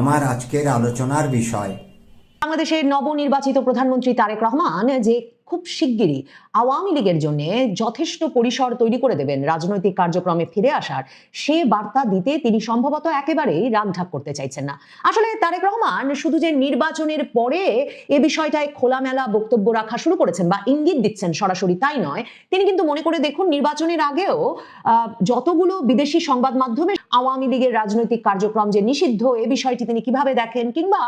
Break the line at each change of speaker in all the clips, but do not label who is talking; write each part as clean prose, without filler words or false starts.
আমার আজকের আলোচনার বিষয়।
বাংলাদেশের নবনির্বাচিত প্রধানমন্ত্রী তারেক রহমান যে খুব শিগগিরই আওয়ামী লীগের জন্য যথেষ্ট পরিসর তৈরি করে দেবেন রাজনৈতিক কার্যক্রমে ফিরে আসার, সে বার্তা দিতে তিনি সম্ভবত একেবারেই রাগঢাক করতে চাইছেন না। আসলে তারেক রহমান শুধু যে নির্বাচনের পরে এ বিষয়টায় খোলামেলা বক্তব্য রাখা শুরু করেছেন বা ইঙ্গিত দিচ্ছেন সরাসরি তাই নয়, তিনি কিন্তু মনে করে দেখুন নির্বাচনের আগেও যতগুলো বিদেশি সংবাদ মাধ্যমে আওয়ামী লীগের রাজনৈতিক কার্যক্রম যে নিষিদ্ধ এ বিষয়টি তিনি কিভাবে দেখেন, কিংবা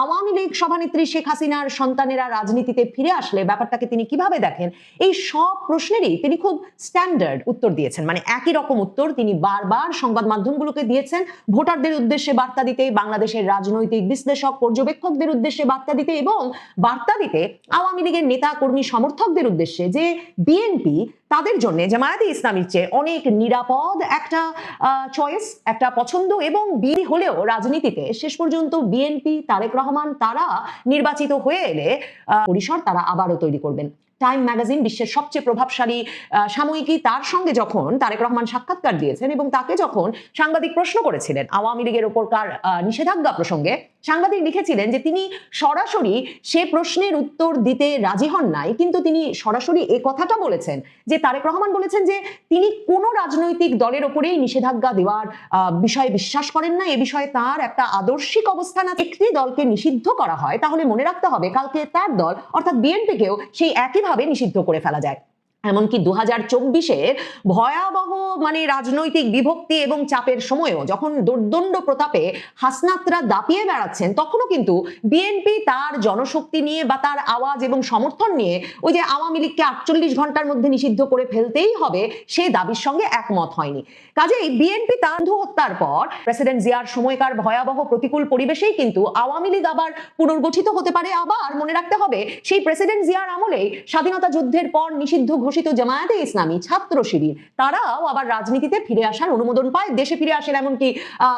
আওয়ামী লীগ সভানেত্রী শেখ হাসিনার সন্তানেরা রাজনীতিতে ফিরে আসলে ব্যাপারটাকে তিনি কিভাবে দেখেন, এই সব প্রশ্নেরই তিনি খুব স্ট্যান্ডার্ড উত্তর দিয়েছেন। মানে একই রকম উত্তর তিনি বারবার সংবাদ মাধ্যমগুলোকে দিয়েছেন, ভোটারদের উদ্দেশ্যে বার্তা দিতে, বাংলাদেশের রাজনৈতিক বিশ্লেষক পর্যবেক্ষকদের উদ্দেশ্যে বার্তা দিতে এবং বার্তা দিতে আওয়ামী লীগের নেতা কর্মী সমর্থকদের উদ্দেশ্যে যে বিএনপি তাদের জন্য জামায়াতে ইসলামীর চেয়ে অনেক নিরাপদ একটা চয়েস, একটা পছন্দ, এবং বিএনপি হলেও রাজনীতিতে শেষ পর্যন্ত বিএনপি তারেক রহমান তারা নির্বাচিত হয়ে এলে পরিসর তারা আবারও তৈরি করবেন। টাইম ম্যাগাজিন, বিশ্বের সবচেয়ে প্রভাবশালী সাময়িকী, তার সঙ্গে যখন তারেক রহমান সাক্ষাৎকার দিয়েছেন এবং তাকে যখন সাংবাদিক প্রশ্ন করেছিলেন আওয়ামী লীগের ওপরকার নিষেধাজ্ঞা প্রসঙ্গে, সাংবাদিক লিখেছিলেন যে তিনি সরাসরি সে প্রশ্নের উত্তর দিতে রাজি হন নাই, কিন্তু তিনি সরাসরি এ কথাটা বলেছেন যে তারেক রহমান বলেছেন যে তিনি কোনো রাজনৈতিক দলের ওপরেই নিষেধাজ্ঞা দেওয়ার বিষয়ে বিশ্বাস করেন না। এ বিষয়ে তার একটা আদর্শিক অবস্থান আছে। একটি দলকে নিষিদ্ধ করা হয় তাহলে মনে রাখতে হবে কালকে তার দল অর্থাৎ বিএনপিকেও সেই একইভাবে নিষিদ্ধ করে ফেলা যায়। এমনকি 2024-এর ভয়াবহ রাজনৈতিক বিভক্তি এবং চাপের সময়ও যখন দোর্দণ্ড প্রতাপে হাসনাতরা দাপিয়ে বেড়াচ্ছেন, তখনও কিন্তু বিএনপি তার জনশক্তি নিয়ে বা তার আওয়াজ এবং সমর্থন নিয়ে ওই যে আওয়ামী লীগকে 48 ঘন্টার মধ্যে নিষিদ্ধ করে ফেলতেই হবে সে দাবির সঙ্গে একমত হয়নি। কাজেই বিএনপি তার হত্যার পর প্রেসিডেন্ট জিয়ার সময়কার ভয়াবহ প্রতিকূল পরিবেশেই কিন্তু আওয়ামী লীগ আবার পুনর্গঠিত হতে পারে। আবার মনে রাখতে হবে সেই প্রেসিডেন্ট জিয়ার আমলেই স্বাধীনতা যুদ্ধের পর নিষিদ্ধ ঘোষিত জামায়াতে ইসলামী, ছাত্র শিবির, তারাও আবার রাজনীতিতে ফিরে আসার অনুমোদন পায়, দেশে ফিরে আসেন এমনকি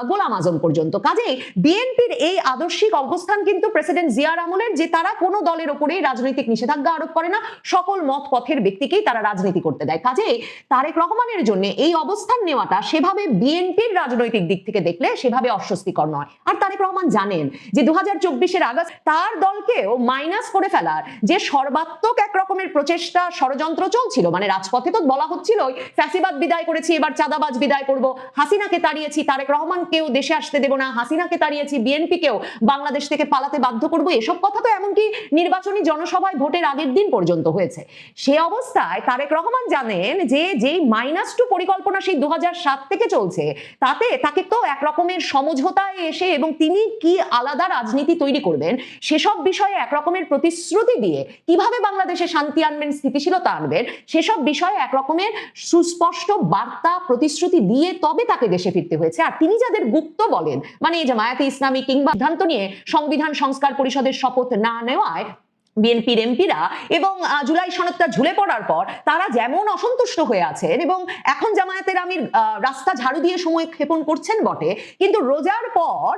গোলাম আজম পর্যন্ত। কাজেই বিএনপির এই আদর্শিক অবস্থান কিন্তু প্রেসিডেন্ট জিয়ার আমলের, যে তারা কোনো দলের ওপরেই রাজনৈতিক নিষেধাজ্ঞা আরোপ করে না, সকল মত পথের ব্যক্তিকেই তারা রাজনীতি করতে দেয়। কাজেই তারেক রহমানের জন্য এই অবস্থান নেওয়াটা সেভাবে বিএনপির রাজনৈতিক দিক থেকে দেখলে সেভাবে অস্বস্তিকর নয়। আর তারেক রহমান জানেন যে 2024-এর আগস্ট তার দলকেও মাইনাস করে ফেলার যে সর্বাত্মক এক রকমের প্রচেষ্টা, ষড়যন্ত্র চলছিল, রাজপথে তো বলা হচ্ছিল ফ্যাসিবাদ বিদায় করেছি, এবার চাঁদাবাজ বিদায় করব, হাসিনাকে তাড়িয়েছি, তারেক রহমানকেও দেশে আসতে দেব না, হাসিনাকে তাড়িয়েছি, বিএনপিকেও বাংলাদেশ থেকে পালাতে বাধ্য করব, এসব কথা তো এমনকি নির্বাচনী জনসভায় ভোটের আগের দিন পর্যন্ত হয়েছে। সে অবস্থায় তারেক রহমান জানেন যে যেই -2 পরিকল্পনা সেই 2007 থেকে চলছে, তাতে তাকে তো এক রকমের সমঝোতায় এসে এবং তিনি কি আলাদা রাজনীতি তৈরি করবেন সেসব বিষয়ে এক রকমের প্রতিশ্রুতি দিয়ে কিভাবে বাংলাদেশে শান্তি আনবেন, স্থিতিশীলতা আনবেন, সেসব বিষয়ে এক রকমের সুস্পষ্ট বার্তা প্রতিশ্রুতি দিয়ে তবে তাকে দেশে ফিরতে হয়েছে। আর তিনি যাদের গুপ্ত বলেন, এই জামায়াতে ইসলামী কিংবা সিদ্ধান্ত নিয়ে সংবিধান সংস্কার পরিষদের শপথ না নেওয়ায় বিএনপির এমপিরা এবং জুলাই সনদটা ঝুলে পড়ার পর তারা যেমন অসন্তুষ্ট হয়ে আছেন এবং এখন জামায়াতের আমির রাস্তা ঝাড়ু দিয়ে সময় ক্ষেপণ করছেন বটে, কিন্তু রোজার পর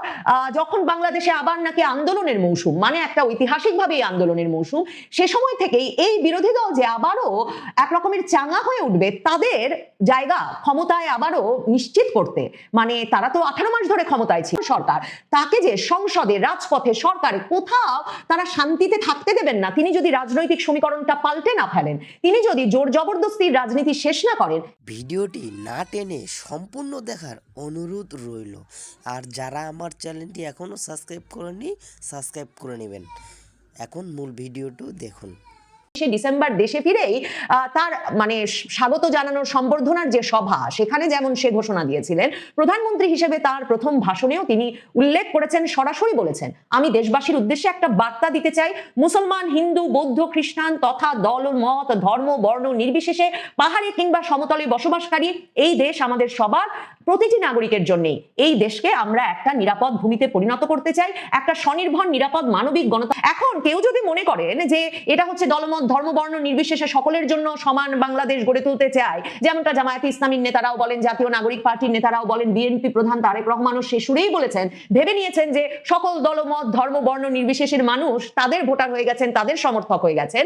যখন বাংলাদেশে আবার নাকি আন্দোলনের মৌসুম, একটা ঐতিহাসিকভাবে আন্দোলনের মৌসুম, সে সময় থেকেই এই বিরোধী দল যে আবারও এক রকমের চাঙা হয়ে উঠবে, তাদের জায়গা ক্ষমতায় আবারও নিশ্চিত করতে, তারা তো 18 মাস ধরে ক্ষমতায় ছিল সরকার, তাকে যে সংসদে, রাজপথে, সরকারে কোথাও তারা শান্তিতে থাকতে দেবে না, তিনি যদি রাজনৈতিক সমীকরণটা পাল্টে না ফেলেন, তিনি যদি জোর জবরদস্তির রাজনীতি শেষ না করেন।
ভিডিওটি না টেনে সম্পূর্ণ দেখার অনুরোধ রইল। আর যারা আমার চ্যানেলটি এখনো সাবস্ক্রাইব করেনি, সাবস্ক্রাইব করে নেবেন। এখন মূল ভিডিওটি দেখুন।
ডিসেম্বর দেশে ফিরেই তার স্বাগত জানানোর সম্বর্ধনার যে সভা, সেখানে যেমন সে ঘোষণা দিয়েছিলেন, প্রধানমন্ত্রী হিসেবে তার প্রথম ভাষণেও তিনি উল্লেখ করেছেন, সরাসরি বলেছেন, আমি দেশবাসীর উদ্দেশ্যে একটা বার্তা দিতে চাই, মুসলমান, হিন্দু, বৌদ্ধ, খ্রিস্টান তথা দল, মত, ধর্ম, বর্ণ নির্বিশেষে পাহাড়ে কিংবা সমতলে বসবাসকারী এই দেশ আমাদের সবার, প্রতিটি নাগরিকের জন্যই এই দেশকে আমরা একটা নিরাপদ ভূমিতে পরিণত করতে চাই, একটা স্বনির্ভর, নিরাপদ, মানবিক গণতন্ত্র। এখন কেউ যদি মনে করেন যে এটা হচ্ছে দলমত, ধর্ম, বর্ণ নির্বিশেষে সকলের জন্য সমান বাংলাদেশ গড়ে তুলতে চায়, যেমনটা জামায়াতে ইসলামীর নেতারাও বলেন, জাতীয় নাগরিক পার্টির নেতারাও বলেন, বিএনপি প্রধান তারেক রহমানও সে সুরেই বলেছেন, ভেবে নিয়েছেন যে সকল দলমত, ধর্ম, বর্ণ নির্বিশেষের মানুষ তাদের ভোটার হয়ে গেছেন, তাদের সমর্থক হয়ে গেছেন,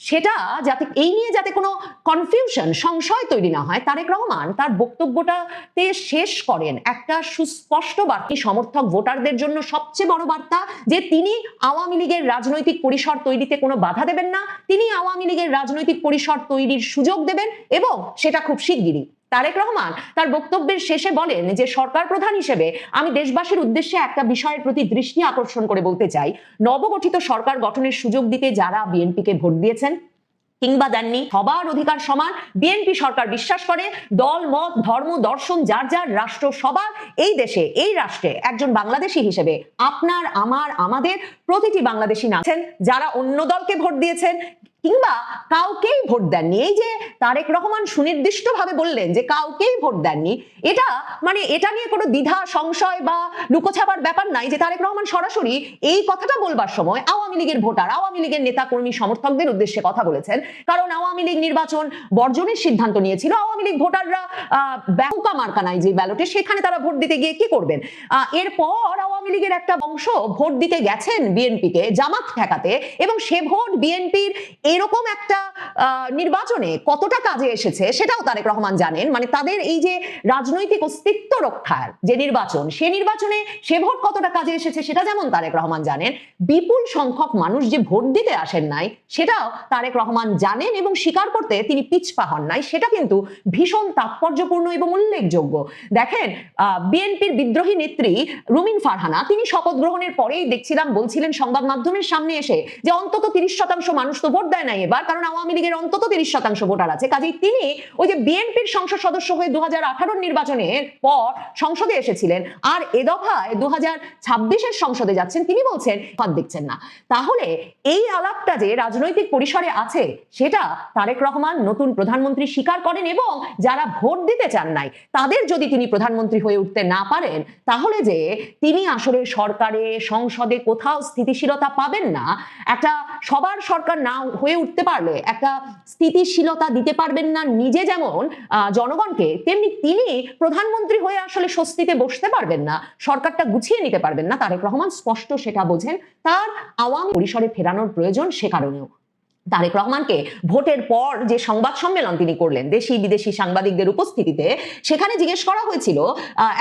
সেটা যাতে এই নিয়ে যাতে কোনো কনফিউশন সংশয় তৈরি না হয়, তারেক রহমান তার বক্তব্যটাতে শেষ করেন একটা সুস্পষ্ট বার্তা সমর্থক ভোটারদের জন্য। সবচেয়ে বড় বার্তা যে তিনি আওয়ামী লীগের রাজনৈতিক পরিসর তৈরিতে কোনো বাধা দেবেন না, তিনি আওয়ামী লীগের রাজনৈতিক পরিসর তৈরির সুযোগ দেবেন এবং সেটা খুব শিগগিরই। তারেক রহমান তার বক্তব্যের শেষে বলেন যে সরকার প্রধান হিসেবে আমি দেশবাসীর উদ্দেশ্যে একটা বিষয়ের প্রতি দৃষ্টি আকর্ষণ করে বলতে চাই, নবগঠিত সরকার গঠনের সুযোগ দিতে যারা বিএনপিকে ভোট দিয়েছেন কিংবা দেননি, সবার অধিকার সমান। বিএনপি সরকার বিশ্বাস করে দল মত ধর্ম দর্শন যার যার রাষ্ট্র সবার এই দেশে এই রাষ্ট্রে একজন বাংলাদেশী হিসেবে আপনার আমার আমাদের প্রতিটি বাংলাদেশী আছেন যারা অন্য দলকে ভোট দিয়েছেন কিংবা কাউকেই ভোট দেননি। এই যে তারেক রহমান সুনির্দিষ্টভাবে বললেন যে কাউকেই ভোট দেননি, এটা মানে এটা নিয়ে কোনো দ্বিধা সংশয় বা লুকোছাপার ব্যাপার নাই যে তারেক রহমান সরাসরি এই কথাটা বলবার সময় আওয়ামী লীগের ভোটার আওয়ামী লীগের নেতা কর্মী সমর্থকদের উদ্দেশ্যে কথা বলেছেন। কারণ আওয়ামী লীগ নির্বাচন বর্জনের সিদ্ধান্ত নিয়েছিল, আওয়ামী লীগ ভোটাররা ব্যাপকা মার্কা নাই যে ব্যালটে, সেখানে তারা ভোট দিতে গিয়ে কি করবেন। এরপর আওয়ামী লীগের একটা অংশ ভোট দিতে গেছেন বিএনপিকে জামাত ঠেকাতে, এবং সে ভোট বিএনপির এরকম একটা নির্বাচনে কতটা কাজে এসেছে সেটাও তারেক রহমান জানেন। মানে তাদের এই যে রাজনৈতিক অস্তিত্ব রক্ষার যে নির্বাচন, সে নির্বাচনে সে ভোট কতটা কাজে এসেছে সেটা যেমন তারেক রহমান জানেন, বিপুল সংখ্যক মানুষ যে ভোট দিতে আসেন নাই সেটাও তারেক রহমান জানেন এবং স্বীকার করতে তিনি পিছপা হন নাই। সেটা কিন্তু ভীষণ তাৎপর্যপূর্ণ এবং উল্লেখযোগ্য। দেখেন বিএনপির বিদ্রোহী নেত্রী রুমিন ফারহানা তিনি শপথ গ্রহণের পরেই দেখছিলাম বলছিলেন সংবাদ মাধ্যমের সামনে এসে যে অন্তত 30% মানুষ তো ভোট দেয় না এবার, কারণ আওয়ামী লীগের অন্তত 30% ভোটার আছে। কাজেই তিনি ওই যে বিএনপির সংসদ সদস্য হয়ে 2018 নির্বাচনের পর সংসদে এসেছিলেন আর এ দফায় 2026 সংসদে যাচ্ছেন, তিনি বলছেন পথ দেখছেন না। তাহলে এই আলাপটা যে রাজনৈতিক পরিসরে আছে সেটা তারেক রহমান নতুন প্রধানমন্ত্রী স্বীকার করেন, এবং যারা ভোট দিতে চান নাই তাদের যদি তিনি প্রধানমন্ত্রী হয়ে উঠতে না পারেন তাহলে যে তিনি আসলে সরকারে সংসদে কোথাও স্থিতিশীলতা পাবেন না, একটা সবার সরকার না হয়ে উঠতে পারলে একটা স্থিতিশীলতা দিতে পারবেন না নিজে যেমন জনগণকে, তেমনি তিনি প্রধানমন্ত্রী হয়ে আসলে স্বস্তিতে বসতে পারবেন না, সরকারটা গুছিয়ে নিতে পারবেন না। তারেক রহমান স্পষ্ট সেটা বোঝেন, তার আওয়ামী পরিসরে ফেরানোর প্রয়োজন সে কারণেও। তারেক রহমানকে ভোটের পর যে সংবাদ সম্মেলন তিনি করলেন দেশি বিদেশি সাংবাদিকদের উপস্থিতিতে, সেখানে জিজ্ঞেস করা হয়েছিল,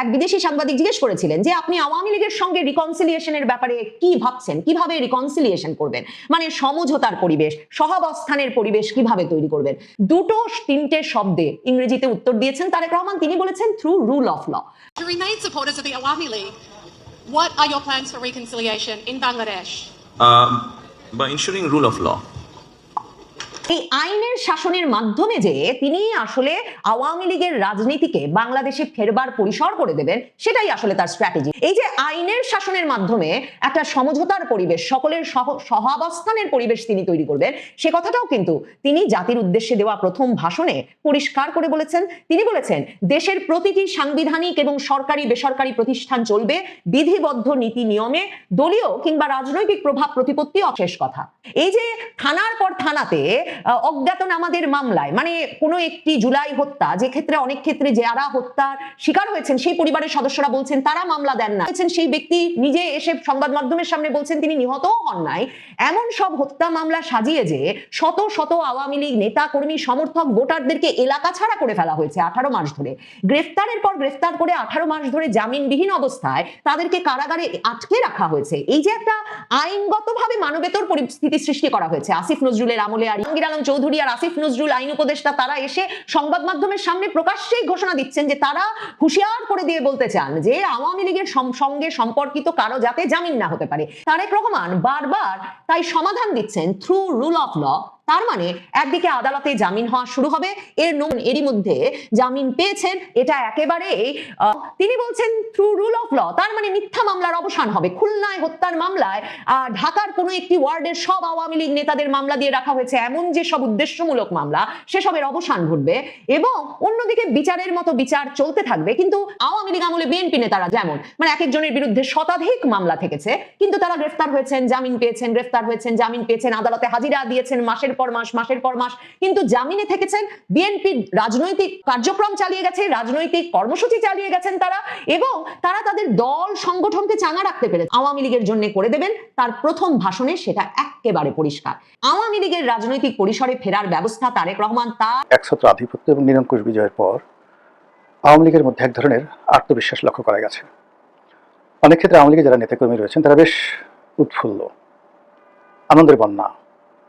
এক বিদেশি সাংবাদিক জিজ্ঞেস করেছিলেন যে আপনি আওয়ামী লীগের সঙ্গে রিকনসিলিয়েশনের ব্যাপারে কি ভাবছেন, কিভাবে রিকনসিলিয়েশন করবেন, মানে সমঝোতার পরিবেশ সহাবস্থানের পরিবেশ কিভাবে তৈরি করবেন। দুটো তিনটে শব্দে ইংরেজিতে উত্তর দিয়েছেন তারেক রহমান। তিনি বলেছেন through rule of law.
To remain supporters of the Awami League, what are your plans for reconciliation in Bangladesh?
By ensuring rule of law.
এই আইনের শাসনের মাধ্যমে যে তিনি আসলে আওয়ামী লীগের রাজনীতিকে বাংলাদেশে ফেরবার পরিসর করে দেবেন, সেটাই আসলে তার স্ট্র্যাটেজি। এই যে আইনের শাসনের মাধ্যমে একটা সমঝোতার পরিবেশ, সকলের সহাবস্থানের পরিবেশ তিনি তৈরি করবেন, সে কথাটাও কিন্তু তিনি জাতির উদ্দেশ্যে দেওয়া প্রথম ভাষণে পরিষ্কার করে বলেছেন। তিনি বলেছেন দেশের প্রতিটি সাংবিধানিক এবং সরকারি বেসরকারি প্রতিষ্ঠান চলবে বিধিবদ্ধ নীতি নিয়মে, দলীয় কিংবা রাজনৈতিক প্রভাব প্রতিপত্তি অশেষ কথা। এই যে থানার পর থানাতে অজ্ঞাতনামাদের মামলায়, মানে কোনো একটি জুলাই হত্যা, যে ক্ষেত্রে অনেক ক্ষেত্রে যারা হত্যার শিকার হয়েছেন সেই পরিবারের সদস্যরা বলছেন তারা মামলা দেন না, সেই ব্যক্তি নিজে এসে সংবাদ মাধ্যমের সামনে বলছেন তিনি নিহতও হন নাই, এমন সব হত্যা মামলা সাজিয়ে যে শত শত আওয়ামী লীগ নেতা কর্মী সমর্থক ভোটারদেরকে এলাকা ছাড়া করে ফেলা হয়েছে 18 মাস ধরে, গ্রেফতারের পর গ্রেফতার করে 18 মাস ধরে জামিনবিহীন অবস্থায় তাদেরকে কারাগারে আটকে রাখা হয়েছে। এই যে একটা আইনগতভাবে মানবেতর পরিস্থিতি সৃষ্টি করা হয়েছে আসিফ নজরুলের আমলে, আর জাহাঙ্গীর আলম চৌধুরী আর আসিফ নজরুল আইন উপদেষ্টা তারা এসে সংবাদ মাধ্যমের সামনে প্রকাশ্যেই ঘোষণা দিচ্ছেন যে তারা হুঁশিয়ার করে দিয়ে বলতে চান যে আওয়ামী লীগের সঙ্গে সম্পর্কিত কারো যাতে জামিন না হতে পারে। তারেক রহমান বারবার তাই সমাধান দিচ্ছেন থ্রু রুল অফ ল। তার মানে একদিকে আদালতে জামিন হওয়া শুরু হবে, এরই মধ্যে জামিন পেয়েছেন, এটা একেবারে তিনি বলছেন থ্রু রুল অফ ল, তার মানে মিথ্যা মামলার অবসান হবে। খুলনায় হত্যার মামলায় ঢাকার কোনো একটি ওয়ার্ডের সব আওয়ামী লীগ নেতাদের মামলা দিয়ে রাখা হয়েছে, এমন যে সব উদ্দেশ্যমূলক মামলা সেসবের অবসান ঘটবে, এবং অন্যদিকে বিচারের মতো বিচার চলতে থাকবে। কিন্তু আওয়ামী লীগ আমলে বিএনপি নেতারা যেমন মানে এক একজনের বিরুদ্ধে শতাধিক মামলা থেকেছে, কিন্তু তারা গ্রেফতার হয়েছেন, জামিন পেয়েছেন, গ্রেফতার হয়েছেন, জামিন পেয়েছেন, আদালতে হাজিরা দিয়েছেন, মাসের মাসের পর মাস, মাসের পর মাস, কিন্তু জামিনে থেকেছেন। বিএনপি রাজনৈতিক কার্যক্রম চালিয়ে গেছে, রাজনৈতিক কর্মসূচি চালিয়ে গেছেন তারা, এবং তারা তাদের দল সংগঠনকে চাঙা রাখতে পেরেছে। আওয়ামী লীগের জন্য করে দেবেন, তার প্রথম ভাষণে সেটা একেবারে পরিষ্কার। আওয়ামী লীগের রাজনৈতিক পরিসরে ফেরার ব্যবস্থা তারেক রহমান তার
একছত্র আধিপত্য এবং নিরঙ্কুশ বিজয়ের পর আওয়ামী লীগের মধ্যে এক ধরনের আত্মবিশ্বাস লক্ষ্য করা গেছে। অনেক ক্ষেত্রে আওয়ামী লীগের যারা নেতাকর্মী রয়েছেন তারা বেশ উৎফুল্ল, আনন্দের বন্যা,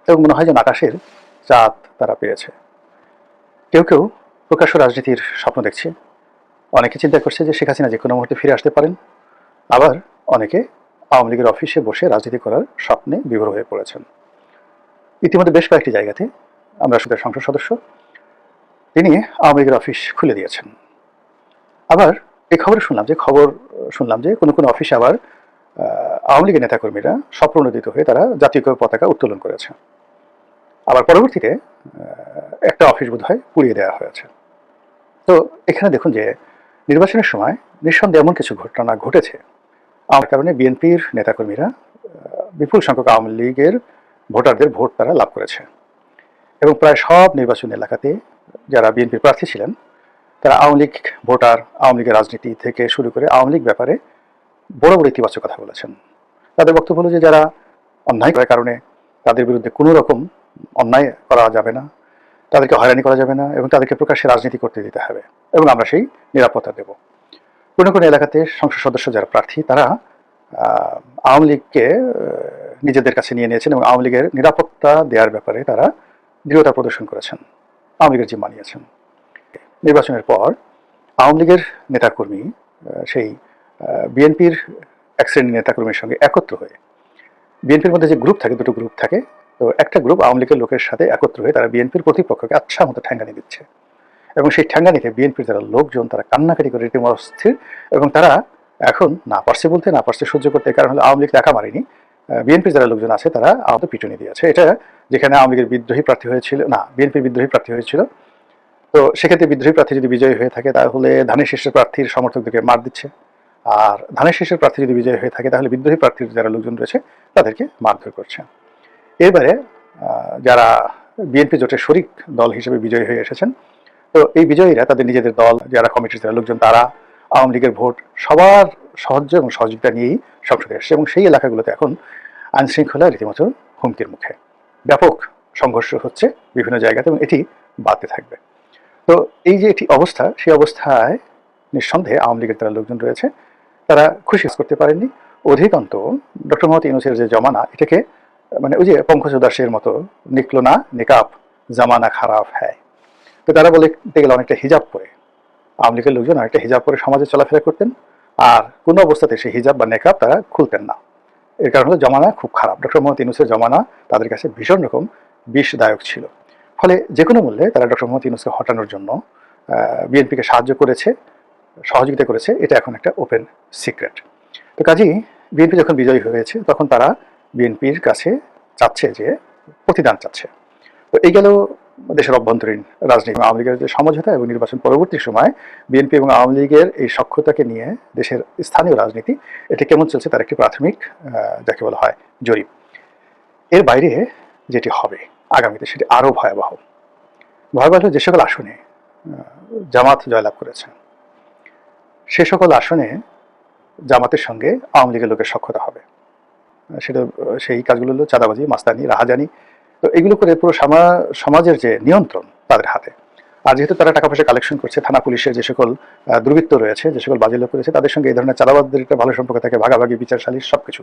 এবং মনে হয় যেন আকাশের চাঁদ তারা পেয়েছে। কেউ কেউ প্রকাশ্য রাজনীতির স্বপ্ন দেখছে, অনেকে চিন্তা করছে যে শেখ হাসিনা যে কোনো মুহূর্তে ফিরে আসতে পারেন, আবার অনেকে আওয়ামী লীগের অফিসে বসে রাজনীতি করার স্বপ্নে বিভোর হয়ে পড়েছেন। ইতিমধ্যে বেশ কয়েকটি জায়গাতে আমরা সংসদ সদস্য তিনি আওয়ামী লীগের অফিস খুলে দিয়েছেন। আবার এই খবর শুনলাম যে কোনো কোনো অফিসে আবার আওয়ামী লীগের নেতাকর্মীরা স্বপ্রণোদিত হয়ে তারা জাতীয় পতাকা উত্তোলন করেছে। আবার পরবর্তীতে একটা অফিস বোধহয় পুড়িয়ে দেওয়া হয়েছে। তো এখানে দেখুন যে নির্বাচনের সময় নিঃসন্দেহে এমন কিছু ঘটনা ঘটেছে, আমার কারণে বিএনপির নেতাকর্মীরা বিপুল সংখ্যক আওয়ামী লীগের ভোটারদের ভোট তারা লাভ করেছে, এবং প্রায় সব নির্বাচনী এলাকাতে যারা বিএনপির প্রার্থী ছিলেন তারা আওয়ামী লীগ ভোটার, আওয়ামী লীগের রাজনীতি থেকে শুরু করে আওয়ামী লীগ ব্যাপারে বড় বড় ইতিবাচক কথা বলেছেন। তাদের বক্তব্য হলো যে যারা অন্যায় করার কারণে তাদের বিরুদ্ধে কোনো রকম অন্যায় করা যাবে না, তাদেরকে হয়রানি করা যাবে না, এবং তাদেরকে প্রকাশ্যে রাজনীতি করতে দিতে হবে, এবং আমরা সেই নিরাপত্তা দেব। কোনো কোনো এলাকাতে সংসদ সদস্য যারা প্রার্থী তারা আওয়ামী লীগকে নিজেদের কাছে নিয়ে নিয়েছেন এবং আওয়ামী লীগের নিরাপত্তা দেওয়ার ব্যাপারে তারা দৃঢ়তা প্রদর্শন করেছেন, আওয়ামী লীগের জিম্মা নিয়েছেন। নির্বাচনের পর আওয়ামী লীগের নেতাকর্মী সেই বিএনপির এক শ্রেণীর নেতাকর্মীর সঙ্গে একত্র হয়ে, বিএনপির মধ্যে যে গ্রুপ থাকে, দুটো গ্রুপ থাকে, তো একটা গ্রুপ আওয়ামী লীগের লোকের সাথে একত্র হয়ে তারা বিএনপির প্রতিপক্ষকে আচ্ছা মতো ঠ্যাঙ্গানি দিচ্ছে, এবং সেই ঠ্যাঙ্গানিতে বিএনপির যারা লোকজন তারা কান্নাকাটি করে রীতিমতো অস্থির, এবং তারা এখন না পারছে সহ্য করতে। কারণ হলো আওয়ামী লীগ একা মারেনি, বিএনপির যারা লোকজন আছে তারা আমাদের পিটুনি দিয়েছে। এটা যেখানে আওয়ামী লীগের বিদ্রোহী প্রার্থী হয়েছিল, না বিএনপির বিদ্রোহী প্রার্থী হয়েছিল, তো সেক্ষেত্রে বিদ্রোহী প্রার্থী যদি বিজয়ী হয়ে থাকে তাহলে ধানের শীষের প্রার্থীর সমর্থকদেরকে মার দিচ্ছে, আর ধানের শীষের প্রার্থী যদি বিজয়ী হয়ে থাকে তাহলে বিদ্রোহী প্রার্থীর যারা লোকজন রয়েছে তাদেরকে মারধর করছে। এবারে যারা বিএনপি জোটের শরিক দল হিসেবে বিজয়ী হয়ে এসেছেন, তো এই বিজয়ীরা তাদের নিজেদের দল, যারা কমিটির যারা লোকজন, তারা আওয়ামী লীগের ভোট সবার সাহায্য এবং সহযোগিতা নিয়েই সংসদে এসছে, এবং সেই এলাকাগুলোতে এখন আইনশৃঙ্খলা রীতিমতো হুমকির মুখে, ব্যাপক সংঘর্ষ হচ্ছে বিভিন্ন জায়গাতে, এবং এটি বাড়তে থাকবে। তো এই যে এটি অবস্থা, সেই অবস্থায় নিঃসন্দেহে আওয়ামী লীগের যারা লোকজন রয়েছে তারা খুশি করতে পারেননি। অধিকন্ত ডক্টর মোহাম্মদ ইউনূসের যে জমানা, এটাকে মানে ওই যে পঙ্কজ উদাসের মতো নিকলো না নিকাব জামানা খারাপ হ্যায়, তো তারা বলতে গেলে অনেকটা হিজাব পরে, আওয়ামী লীগের লোকজন অনেকটা হিজাব পরে সমাজে চলাফেরা করতেন, আর কোনো অবস্থাতে সেই হিজাব বা নেকাব তারা খুলতেন না। এর কারণ হলো জমানা খুব খারাপ, ডক্টর মোহাম্মদ ইউনূসের জমানা তাদের কাছে ভীষণ রকম বিষদায়ক ছিল। ফলে যে কোনো মূল্যে তারা ডক্টর মোহাম্মদ ইউনূসকে হটানোর জন্য বিএনপিকে সাহায্য করেছে, সহযোগিতা করেছে, এটা এখন একটা ওপেন সিক্রেট। তো কাজেই বিএনপি যখন বিজয়ী হয়েছে তখন তারা বিএনপির কাছে চাচ্ছে যে প্রতিদান চাচ্ছে। তো এই গেল দেশের অভ্যন্তরীণ রাজনীতি, আওয়ামী লীগের যে সমঝোতা এবং নির্বাচন পরবর্তী সময় বিএনপি এবং আওয়ামী লীগের এই সখ্যতাকে নিয়ে দেশের স্থানীয় রাজনীতি এটা কেমন চলছে তার একটি প্রাথমিক যাকে বলা হয় জরিপ। এর বাইরে যেটি হবে আগামীতে সেটি আরও ভয়াবহ। যে সকল আসনে জামাত জয়লাভ করেছে সে সকল আসনে জামাতের সঙ্গে আওয়ামী লীগের লোকের সখ্যতা হবে। সেটা সেই কাজগুলো হলো চাঁদাবাজি, মাস্তানি, রাহাজানি। তো এগুলো করে পুরো সমাজের যে নিয়ন্ত্রণ তাদের হাতে। আর যেহেতু তারা টাকা পয়সা কালেকশন করছে, থানা পুলিশের যে সকল দুর্বৃত্ত রয়েছে, যে সকল বাজে লোক রয়েছে, তাদের সঙ্গে এই ধরনের চাঁদাবাজদের একটা ভালো সম্পর্ক থাকে, ভাগাভাগি, বিচার সালিশ সবকিছু।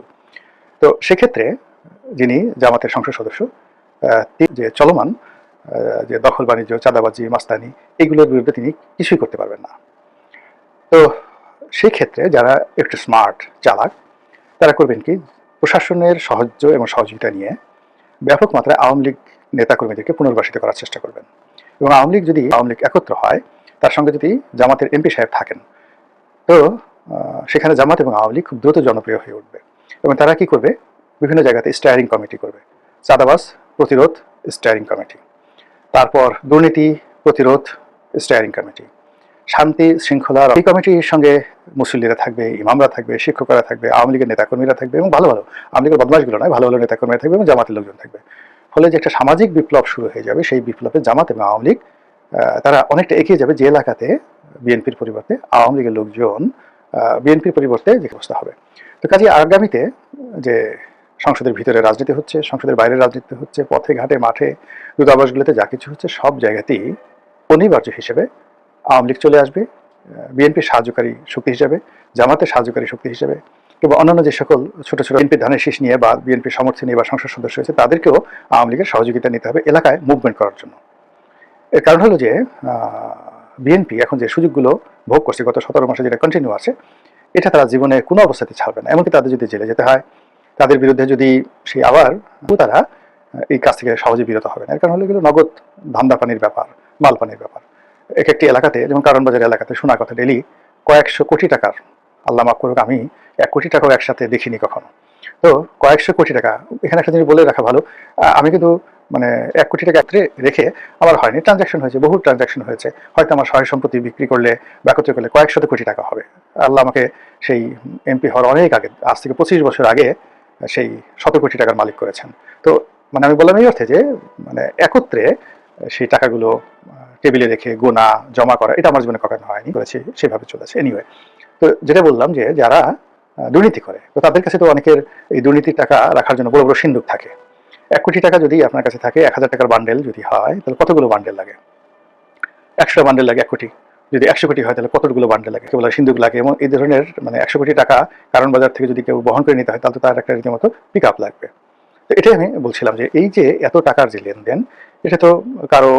তো সেক্ষেত্রে যিনি জামাতের সংসদ সদস্য, যে চলমান যে দখল বাণিজ্য, চাঁদাবাজি, মাস্তানি, এগুলোর বিরুদ্ধে তিনি কিছুই করতে পারবেন না। তো সেই ক্ষেত্রে যারা একটু স্মার্ট, চালাক, তারা করবেন কি, প্রশাসনের সাহায্য এবং সহযোগিতা নিয়ে ব্যাপক মাত্রায় আওয়ামী লীগ নেতাকর্মীদেরকে পুনর্বাসিত করার চেষ্টা করবেন। এবং আওয়ামী লীগ একত্র হয়, তার সঙ্গে যদি জামাতের এমপি সাহেব থাকেন, তো সেখানে জামাত এবং আওয়ামী লীগ খুব দ্রুত জনপ্রিয় হয়ে উঠবে। এবং তারা কি করবে, বিভিন্ন জায়গাতে স্টিয়ারিং কমিটি করবে, চাঁদাবাজ প্রতিরোধ স্টিয়ারিং কমিটি, তারপর দুর্নীতি প্রতিরোধ স্টিয়ারিং কমিটি, শান্তি শৃঙ্খলা এই কমিটির সঙ্গে মুসল্লিরা থাকবে, ইমামরা থাকবে, শিক্ষকরা থাকবে, আওয়ামী লীগের নেতাকর্মীরা থাকবে, এবং ভালো আওয়ামী লীগের বদমাশগুলো নয়, ভালো নেতাকর্মীরা থাকবে, এবং জামাতের লোকজন থাকবে। ফলে যে একটা সামাজিক বিপ্লব শুরু হয়ে যাবে, সেই বিপ্লবে জামাত এবং আওয়ামী লীগ তারা অনেকটা এগিয়ে যাবে, যে এলাকাতে বিএনপির পরিবর্তে আওয়ামী লীগের লোকজন বিএনপির পরিবর্তে যে অবস্থা হবে। তো কাজে আগামীতে যে সংসদের ভিতরে রাজনীতি হচ্ছে, সংসদের বাইরে রাজনীতি হচ্ছে, পথে ঘাটে মাঠে দূতাবাসগুলোতে যা কিছু হচ্ছে, সব জায়গাতেই অনিবার্য হিসেবে আওয়ামী লীগ চলে আসবে, বিএনপির সাহায্যকারী শক্তি হিসেবে, জামাতের সাহায্যকারী শক্তি হিসেবে, এবং অন্যান্য যে সকল ছোট ছোট বিএনপির ধানের শীষ নিয়ে বা বিএনপির সমর্থন নিয়ে বা সংসদ সদস্য হয়েছে, তাদেরকেও আওয়ামী লীগের সহযোগিতা নিতে হবে এলাকায় মুভমেন্ট করার জন্য। এর কারণ হলো যে বিএনপি এখন যে সুযোগগুলো ভোগ করছে গত 17 মাসে, যেটা কন্টিনিউ আছে, এটা তারা জীবনে কোনো অবস্থাতে ছাড়বে না। এমনকি তাদের যদি জেলে যেতে হয়, তাদের বিরুদ্ধে যদি সেই আবার তারা এই কাজ থেকে সহজে বিরত হবে না। এর কারণ হলো এগুলো নগদ ধান্দা পানির ব্যাপার, মাল পানির ব্যাপার। এক একটি এলাকাতে, যেমন কারণবাজার এলাকাতে শোনা কথা, ডেলি কয়েকশো কোটি টাকার, আল্লাহ মাফ করুক, আমি 1 কোটি টাকাও একসাথে দেখিনি কখনো। তো কয়েকশো কোটি টাকা, এখানে একটা জিনিস বলে রাখা ভালো, আমি কিন্তু মানে 1 কোটি টাকা রেখে আমার হয়নি, ট্রানজাকশন হয়েছে, বহু ট্রানজাকশন হয়েছে। হয়তো আমার সহায় সম্পত্তি বিক্রি করলে বা একত্রে করলে কয়েক শত কোটি টাকা হবে। আল্লাহ আমাকে সেই এমপি হওয়ার অনেক আগে, আজ থেকে 25 বছর আগে, সেই 100 কোটি টাকার মালিক করেছেন। তো মানে আমি বললাম এই অর্থে যে মানে একত্রে সেই টাকাগুলো টেবিলে রেখে গোনা জমা করা, এটা আমার জীবনে কখনো হয়নি, করেছি সেভাবে চলেছে। এনিওয়ে, তো যেটা বললাম যে যারা দুর্নীতি করে, তো তাদের কাছে তো অনেকের এই দুর্নীতির টাকা রাখার জন্য বড় বড় সিন্দুক থাকে। 1 কোটি টাকা যদি আপনার কাছে থাকে, 1000 টাকার বান্ডেল যদি হয়, তাহলে কতগুলো বান্ডেল লাগে? 100টা বান্ডেল লাগে 1 কোটি। যদি 100 কোটি হয়, তাহলে কতগুলো বান্ডেল লাগে? কেবল সিন্দুক লাগে। এবং এই ধরনের মানে 100 কোটি টাকা কারণ বাজার থেকে যদি কেউ বহন করে নিতে হয়, তাহলে তো তার একটা রীতিমতো পিক আপ লাগবে। তো এটাই আমি বলছিলাম যে এই যে এত টাকার যে লেনদেন, এটা তো কারো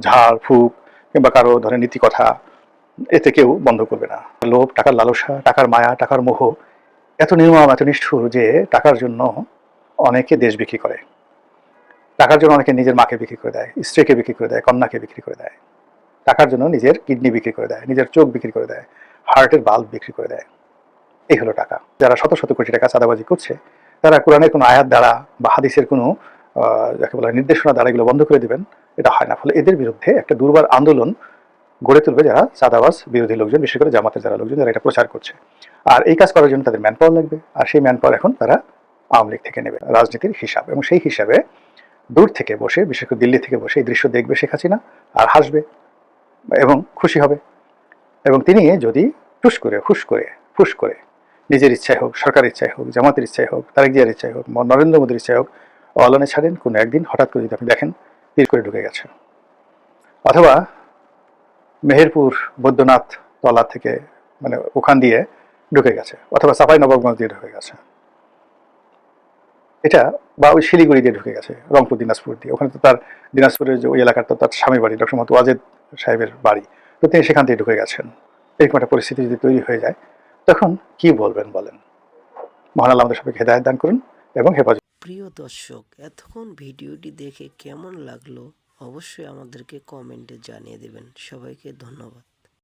ঝাড় ফুঁক কিংবা কারো ধরেন নীতি কথা, এতে কেউ বন্ধ করবে না। লোভ, টাকার লালসা, টাকার মায়া, টাকার মোহ এত নির্মম, এত নিষ্ঠুর যে টাকার জন্য অনেকে দেশ বিক্রি করে, টাকার জন্য অনেকে নিজের মাকে বিক্রি করে দেয়, স্ত্রীকে বিক্রি করে দেয়, কন্যাকে বিক্রি করে দেয়, টাকার জন্য নিজের কিডনি বিক্রি করে দেয়, নিজের চোখ বিক্রি করে দেয়, হার্টের বাল্ব বিক্রি করে দেয়। এই হলো টাকা। যারা শত শত কোটি টাকা চাঁদাবাজি করছে, তারা কোরআনের কোনো আয়াত দ্বারা বা হাদিসের কোনো যাকে বলা নির্দেশনা দ্বারা এগুলো বন্ধ করে দেবেন, এটা হয় না। ফলে এদের বিরুদ্ধে একটা দুর্বার আন্দোলন গড়ে তুলবে যারা চাঁদাবাজ বিরোধী লোকজন, বিশেষ করে জামাতের যারা লোকজন, যারা এটা প্রচার করছে। আর এই কাজ করার জন্য তাদের ম্যান পাওয়ার লাগবে, আর সেই ম্যান পাওয়ার এখন তারা আওয়ামী লীগ থেকে নেবে, রাজনীতির হিসাব। এবং সেই হিসাবে দূর থেকে বসে, বিশেষ করে দিল্লি থেকে বসে এই দৃশ্য দেখবে শেখ হাসিনা, আর হাসবে এবং খুশি হবে। এবং তিনি যদি ফুস করে নিজের ইচ্ছায় হোক, সরকারের ইচ্ছায় হোক, জামাতের ইচ্ছায় হোক, তারেক জিয়ার ইচ্ছায় হোক, নরেন্দ্র মোদীর ইচ্ছায় হোক, অলানে ছাড়েন, কোনো একদিন হঠাৎ করে যদি আপনি দেখেন তীর করে ঢুকে গেছে, অথবা মেহেরপুর বৈদ্যনাথ তলা থেকে মানে ওখান দিয়ে ঢুকে গেছে, অথবা চাঁপাই নবাবগঞ্জ দিয়ে ঢুকে গেছে, এটা বা ওই শিলিগুড়ি দিয়ে ঢুকে গেছে, রংপুর দিনাজপুর দিয়ে। ওখানে তো তার দিনাজপুরের যে ওই এলাকার তো তার স্বামীর বাড়ি, ডক্টর মোহাম্মদ ওয়াজেদ সাহেবের বাড়ি, তো তিনি সেখান থেকে ঢুকে গেছেন। এরকম একটা পরিস্থিতি যদি তৈরি হয়ে যায়, তখন কি বলবেন বলেন? মহান আল্লাহ আমাদের সবাইকে হেদায়েত দান করুন এবং হেফাজত।
প্রিয় দর্শক, এতক্ষণ ভিডিওটি দেখে কেমন লাগলো অবশ্যই আমাদেরকে কমেন্টে জানিয়ে দেবেন। সবাইকে ধন্যবাদ।